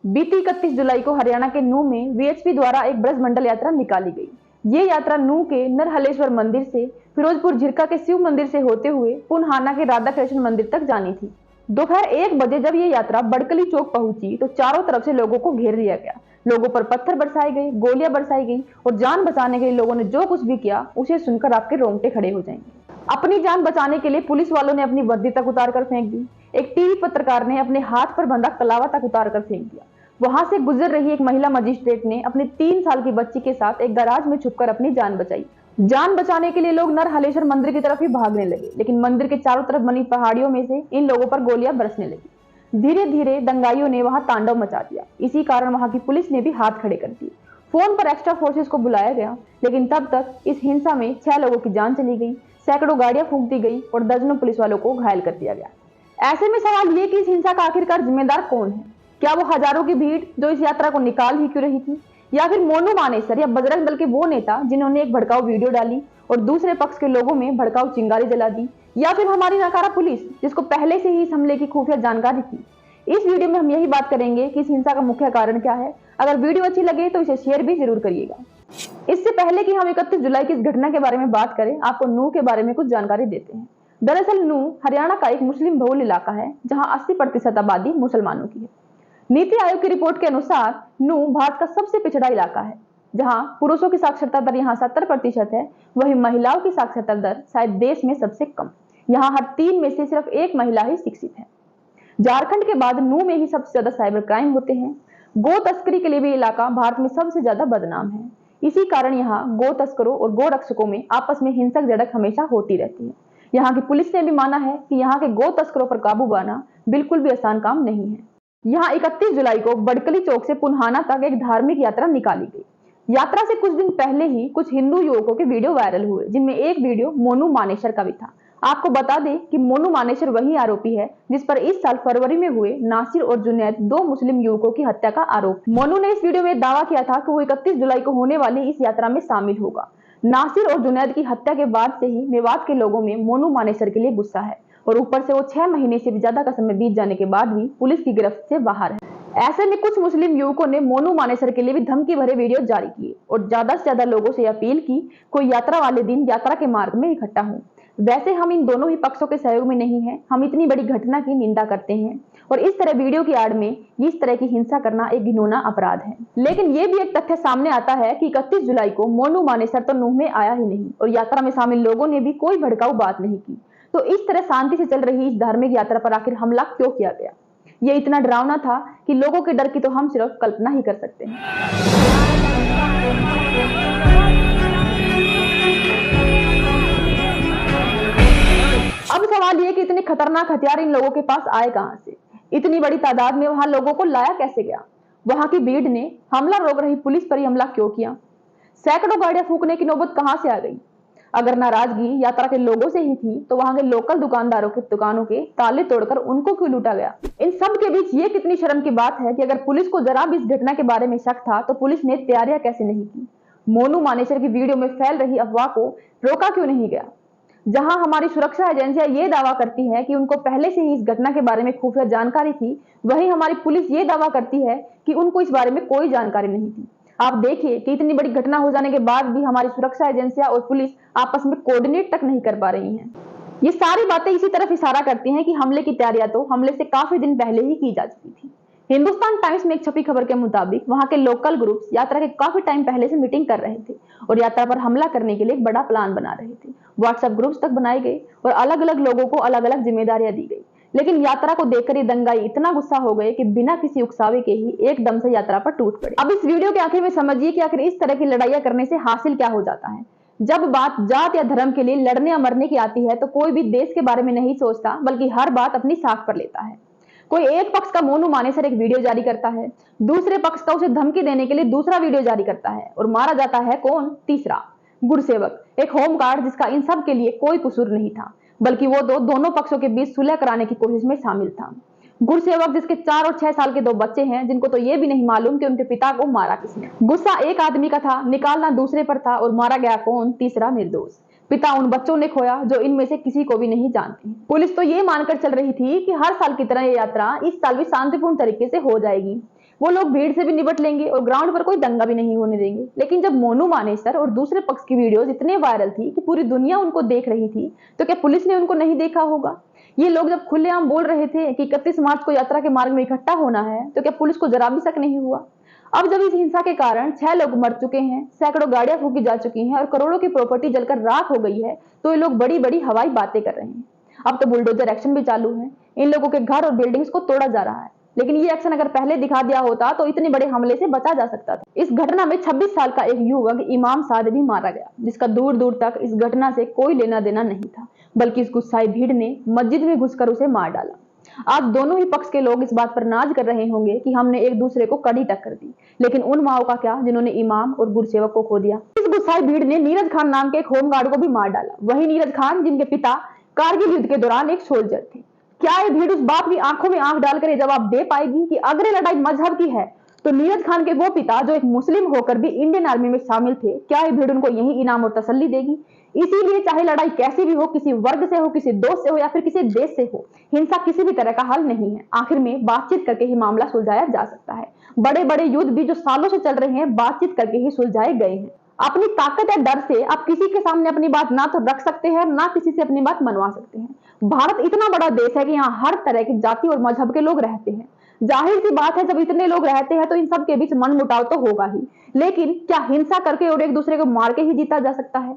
बीती 31 जुलाई को हरियाणा के नूंह में वीएचपी द्वारा एक ब्रज मंडल यात्रा निकाली गई। ये यात्रा नूंह के नरहलेश्वर मंदिर से फिरोजपुर झिरका के शिव मंदिर से होते हुए पुनहाना के राधा कृष्ण मंदिर तक जानी थी। दोपहर 1 बजे जब ये यात्रा बड़कली चौक पहुंची तो चारों तरफ से लोगों को घेर लिया गया। लोगों पर पत्थर बरसाए गए, गोलियां बरसाई गई और जान बचाने के लिए लोगों ने जो कुछ भी किया उसे सुनकर आपके रोंगटे खड़े हो जाएंगे। अपनी जान बचाने के लिए पुलिस वालों ने अपनी वर्दी तक उतार कर फेंक दी। एक टीवी पत्रकार ने अपने हाथ पर बंधा कलावा तक उतार कर फेंक दिया। वहां से गुजर रही एक महिला मजिस्ट्रेट ने अपनी 3 साल की बच्ची के साथ एक गैराज में छुपकर अपनी जान बचाई। जान बचाने के लिए लोग नरहलेश्वर मंदिर की तरफ ही भागने लगे, लेकिन मंदिर के चारों तरफ बनी पहाड़ियों में से इन लोगों पर गोलियां बरसने लगी। धीरे धीरे दंगाइयों ने वहां तांडव मचा दिया। इसी कारण वहां की पुलिस ने भी हाथ खड़े कर दिए। फोन पर एक्स्ट्रा फोर्सेस को बुलाया गया, लेकिन तब तक इस हिंसा में 6 लोगों की जान चली गई, सैकड़ों गाड़ियां फूंक दी गई और दर्जनों पुलिस वालों को घायल कर दिया गया। ऐसे में सवाल ये कि इस हिंसा का आखिरकार जिम्मेदार कौन है? क्या वो हजारों की भीड़ जो इस यात्रा को निकाल ही क्यों रही थी, या फिर मोनू मानेसर या बजरंग दल के वो नेता जिन्होंने एक भड़काऊ वीडियो डाली और दूसरे पक्ष के लोगों में भड़काऊ चिंगारी जला दी, या फिर हमारी नाकारा पुलिस जिसको पहले से ही इस हमले की खुफिया जानकारी थी? इस वीडियो में हम यही बात करेंगे कि इस हिंसा का मुख्य कारण क्या है। अगर वीडियो अच्छी लगे तो इसे शेयर भी जरूर करिएगा। इससे पहले कि हम 31 जुलाई की इस घटना के बारे में बात करें, आपको नूंह के बारे में कुछ जानकारी देते हैं। दरअसल नूंह हरियाणा का एक मुस्लिम बहुल इलाका है जहां 80% आबादी मुसलमानों की है। नीति आयोग की रिपोर्ट के अनुसार नूंह भारत का सबसे पिछड़ा इलाका है। जहां पुरुषों की साक्षरता दर यहाँ 70% है, वहीं महिलाओं की साक्षरता दर शायद देश में सबसे कम। यहाँ हर 3 में से सिर्फ 1 महिला ही शिक्षित है। झारखंड के बाद नूंह में ही सबसे ज्यादा साइबर क्राइम होते हैं। गो तस्करी के लिए भी इलाका भारत में सबसे ज्यादा बदनाम है। इसी कारण यहाँ गो तस्करों और गो रक्षकों में आपस में हिंसक झड़प हमेशा होती रहती है। यहाँ की पुलिस ने भी माना है कि यहाँ के गो तस्करों पर काबू पाना बिल्कुल भी आसान काम नहीं है। यहाँ 31 जुलाई को बड़कली चौक से पुनहाना तक एक धार्मिक यात्रा निकाली गई। यात्रा से कुछ दिन पहले ही कुछ हिंदू युवकों के वीडियो वायरल हुए, जिनमें एक वीडियो मोनू मानेसर का भी था। आपको बता दें कि मोनू मानेसर वही आरोपी है जिस पर इस साल फरवरी में हुए नासिर और जुनैद 2 मुस्लिम युवकों की हत्या का आरोप। मोनू ने इस वीडियो में दावा किया था कि वो 31 जुलाई को होने वाली इस यात्रा में शामिल होगा। नासिर और जुनैद की हत्या के बाद से ही मेवात के लोगों में मोनू मानेसर के लिए गुस्सा है और ऊपर से वो 6 महीने से भी ज्यादा का समय बीत जाने के बाद भी पुलिस की गिरफ्त से बाहर है। ऐसे में कुछ मुस्लिम युवकों ने मोनू मानेसर के लिए भी धमकी भरे वीडियो जारी किए और ज्यादा से ज्यादा लोगों से अपील की कोई यात्रा वाले दिन यात्रा के मार्ग में इकट्ठा हो। वैसे हम इन दोनों ही पक्षों के सहयोग में नहीं है, हम इतनी बड़ी घटना की निंदा करते हैं और इस तरह वीडियो की आड़ में इस तरह की हिंसा करना एक घिनौना अपराध है। लेकिन ये भी एक तथ्य सामने आता है कि 31 जुलाई को मोनू मानेसर तो नूंह में आया ही नहीं और यात्रा में शामिल लोगों ने भी कोई भड़काऊ बात नहीं की। तो इस तरह शांति से चल रही इस धार्मिक यात्रा पर आखिर हमला क्यों किया गया? ये इतना डरावना था कि लोगों के डर की तो हम सिर्फ कल्पना ही कर सकते हैं। अब सवाल ये कि इतने खतरनाक हथियार इन लोगों के पास आए कहां से? इतनी बड़ी तादाद में वहां लोगों को लाया कैसे गया? वहां की भीड़ ने हमला रोक रही पुलिस पर ही हमला क्यों किया? सैकड़ों गाड़ियां फूंकने की नौबत कहां से आ गई? अगर नाराजगी यात्रा के लोगों से ही थी तो वहां के लोकल दुकानदारों की दुकानों के ताले तोड़कर उनको क्यों लूटा गया? इन सब के बीच ये कितनी शर्म की बात है कि अगर पुलिस को जरा भी इस घटना के बारे में शक था तो पुलिस ने तैयारियां कैसे नहीं की? मोनू मानेसर की वीडियो में फैल रही अफवाह को रोका क्यों नहीं गया? जहां हमारी सुरक्षा एजेंसियां ये दावा करती है कि उनको पहले से ही इस घटना के बारे में खुफिया जानकारी थी, वहीं हमारी पुलिस ये दावा करती है कि उनको इस बारे में कोई जानकारी नहीं थी। आप देखिए कि इतनी बड़ी घटना हो जाने के बाद भी हमारी सुरक्षा एजेंसियां और पुलिस आपस में कोऑर्डिनेट तक नहीं कर पा रही हैं। ये सारी बातें इसी तरफ इशारा करती हैं कि हमले की तैयारियां तो हमले से काफी दिन पहले ही की जा चुकी थी। हिंदुस्तान टाइम्स में एक छपी खबर के मुताबिक वहां के लोकल ग्रुप्स यात्रा के काफी टाइम पहले से मीटिंग कर रहे थे और यात्रा पर हमला करने के लिए एक बड़ा प्लान बना रहे थे। व्हाट्सएप ग्रुप्स तक बनाए गए और अलग अलग लोगों को अलग अलग जिम्मेदारियां दी गई। लेकिन यात्रा को देखकर ये दंगाई इतना गुस्सा हो गए कि बिना किसी उकसावे के ही एकदम से यात्रा पर टूट पड़े। अब इस वीडियो के आखिर में समझिए कि आखिर इस तरह की लड़ाइयां करने से हासिल क्या हो जाता है। जब बात जात या धर्म के लिए लड़ने या मरने की आती है तो कोई भी देश के बारे में नहीं सोचता, बल्कि हर बात अपनी साख पर लेता है। कोई एक पक्ष का मोनू मानेसर एक वीडियो जारी करता है, दूसरे पक्ष का उसे धमकी देने के लिए दूसरा वीडियो जारी करता है और मारा जाता है कौन? तीसरा गुरसेवक, एक होमगार्ड जिसका इन सब के लिए कोई कसूर नहीं था, बल्कि वो दोनों पक्षों के बीच सुलह कराने की कोशिश में शामिल था। गुरसेवक जिसके 4 और 6 साल के 2 बच्चे हैं, जिनको तो ये भी नहीं मालूम कि उनके पिता को मारा किसने। गुस्सा एक आदमी का था, निकालना दूसरे पर था और मारा गया कौन? तीसरा निर्दोष। पिता उन बच्चों ने खोया जो इनमें से किसी को भी नहीं जानती। पुलिस तो ये मानकर चल रही थी कि हर साल की तरह ये यात्रा इस साल भी शांतिपूर्ण तरीके से हो जाएगी। वो लोग भीड़ से भी निपट लेंगे और ग्राउंड पर कोई दंगा भी नहीं होने देंगे। लेकिन जब मोनू मानेसर और दूसरे पक्ष की वीडियोस इतने वायरल थी कि पूरी दुनिया उनको देख रही थी, तो क्या पुलिस ने उनको नहीं देखा होगा? ये लोग जब खुलेआम बोल रहे थे कि 31 मार्च को यात्रा के मार्ग में इकट्ठा होना है, तो क्या पुलिस को जरा भी शक नहीं हुआ? अब जब इस हिंसा के कारण 6 लोग मर चुके हैं, सैकड़ों गाड़ियां फूकी जा चुकी हैं और करोड़ों की प्रॉपर्टी जलकर राख हो गई है, तो ये लोग बड़ी बड़ी हवाई बातें कर रहे हैं। अब तो बुलडोजर एक्शन भी चालू है, इन लोगों के घर और बिल्डिंग्स को तोड़ा जा रहा है। लेकिन ये एक्शन अगर पहले दिखा दिया होता तो इतने बड़े हमले से बचा जा सकता था। इस घटना में 26 साल का एक युवक इमाम साद भी मारा गया, जिसका दूर दूर तक इस घटना से कोई लेना देना नहीं था, बल्कि इस गुस्साई भीड़ ने मस्जिद में घुसकर उसे मार डाला। आज दोनों ही पक्ष के लोग इस बात पर नाज कर रहे होंगे कि हमने एक दूसरे को कड़ी टक्कर दी, लेकिन उन माओ का क्या जिन्होंने इमाम और गुरसेवक को खो दिया। इस गुस्साई भीड़ ने नीरज खान नाम के एक होमगार्ड को भी मार डाला, वही नीरज खान जिनके पिता कारगिल युद्ध के दौरान एक सोल्जर थे। क्या ये भीड़ उस बाप की आंखों में आंख डालकर ये जवाब दे पाएगी कि अगर ये लड़ाई मजहब की है तो नीरज खान के वो पिता जो एक मुस्लिम होकर भी इंडियन आर्मी में शामिल थे, क्या ये भीड़ उनको यही इनाम और तसल्ली देगी? इसीलिए चाहे लड़ाई कैसी भी हो, किसी वर्ग से हो, किसी दोस्त से हो या फिर किसी देश से हो, हिंसा किसी भी तरह का हल नहीं है। आखिर में बातचीत करके ही मामला सुलझाया जा सकता है। बड़े बड़े युद्ध भी जो सालों से चल रहे हैं, बातचीत करके ही सुलझाए गए हैं। अपनी ताकत या डर से आप किसी के सामने अपनी बात ना तो रख सकते हैं, ना किसी से अपनी बात मनवा सकते हैं। भारत इतना बड़ा देश है कि यहाँ हर तरह की जाति और मजहब के लोग रहते हैं। जाहिर सी बात है, जब इतने लोग रहते हैं तो इन सब के बीच मनमुटाव तो होगा ही। लेकिन क्या हिंसा करके और एक दूसरे को मार के ही जीता जा सकता है?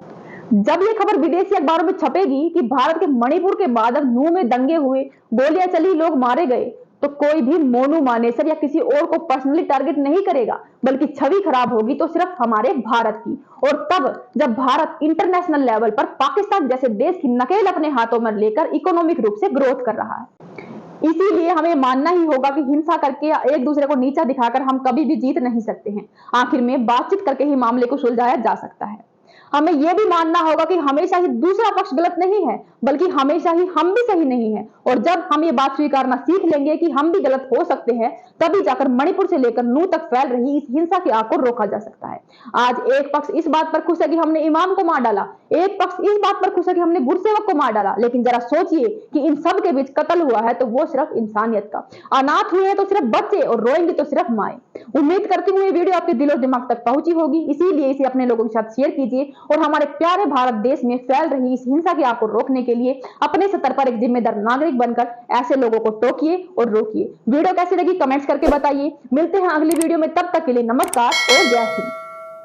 जब ये खबर विदेशी अखबारों में छपेगी कि भारत के मणिपुर के बाद अब नूह में दंगे हुए, गोलियां चली, लोग मारे गए, तो कोई भी मोनू मानेसर या किसी और को पर्सनली टारगेट नहीं करेगा, बल्कि छवि खराब होगी तो सिर्फ हमारे भारत की। और तब जब भारत इंटरनेशनल लेवल पर पाकिस्तान जैसे देश की नकेल अपने हाथों में लेकर इकोनॉमिक रूप से ग्रोथ कर रहा है। इसीलिए हमें मानना ही होगा कि हिंसा करके या एक दूसरे को नीचा दिखाकर हम कभी भी जीत नहीं सकते हैं। आखिर में बातचीत करके ही मामले को सुलझाया जा सकता है। हमें यह भी मानना होगा कि हमेशा ही दूसरा पक्ष गलत नहीं है, बल्कि हमेशा ही हम भी सही नहीं है। और जब हम ये बात स्वीकारना सीख लेंगे कि हम भी गलत हो सकते हैं, तभी जाकर मणिपुर से लेकर नूह तक फैल रही इस हिंसा की आग को रोका जा सकता है। आज एक पक्ष इस बात पर खुश है कि हमने इमाम को मार डाला, एक पक्ष इस बात पर खुश है कि हमने गुरसेवक को मार डाला, लेकिन जरा सोचिए कि इन सब के बीच कत्ल हुआ है तो वो सिर्फ इंसानियत का। अनाथ हुए हैं तो सिर्फ बच्चे और रोएंगे तो सिर्फ माए। उम्मीद करती हूँ ये वीडियो आपके दिल और दिमाग तक पहुंची होगी, इसीलिए इसे अपने लोगों के साथ शेयर कीजिए और हमारे प्यारे भारत देश में फैल रही इस हिंसा की आग को रोकने के लिए अपने स्तर पर एक जिम्मेदार नागरिक बनकर ऐसे लोगों को टोकिए और रोकिए। वीडियो कैसी लगी कमेंट्स करके बताइए। मिलते हैं अगली वीडियो में, तब तक के लिए नमस्कार और जय हिंद।